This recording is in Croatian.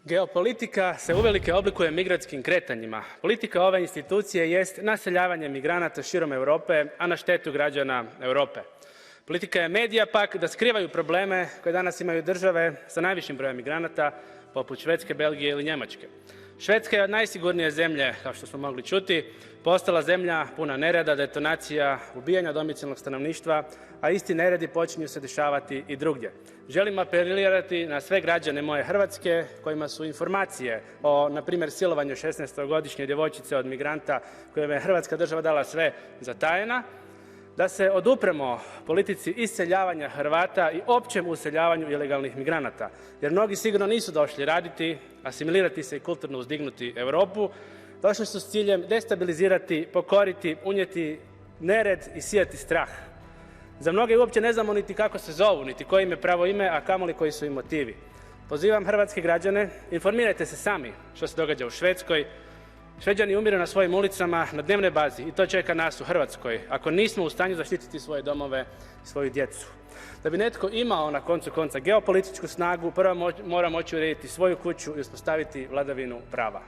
Geopolitika se uvelike oblikuje migratskim kretanjima. Politika ove institucije jest naseljavanje migranata širom Europe, a na štetu građana Europe. Politika je medija pak da skrivaju probleme koje danas imaju države sa najvišim brojem migranata, poput Švedske, Belgije ili Njemačke. Švedska je od najsigurnije zemlje, kao što smo mogli čuti, postala zemlja puna nereda, detonacija, ubijanja domicilnog stanovništva, a isti neredi počinju se dešavati i drugdje. Želim apelirati na sve građane moje Hrvatske kojima su informacije o, na primjer, silovanju 16-godišnje djevojčice od migranta kojima je Hrvatska država dala sve zatajena, da se odupremo politici iseljavanja Hrvata i općem useljavanju ilegalnih migranata. Jer mnogi sigurno nisu došli raditi, asimilirati se i kulturno uzdignuti Europu. Došli su s ciljem destabilizirati, pokoriti, unijeti nered i sijati strah. Za mnoge uopće ne znamo niti kako se zovu, niti koje im je pravo ime, a kamoli koji su im motivi. Pozivam hrvatske građane, informirajte se sami što se događa u Švedskoj. Šveđani umiru na svojim ulicama na dnevnoj bazi i to čeka nas u Hrvatskoj, ako nismo u stanju zaštititi svoje domove i svoju djecu. Da bi netko imao na koncu konca geopolitičku snagu, prvo mora moći urediti svoju kuću i uspostaviti vladavinu prava.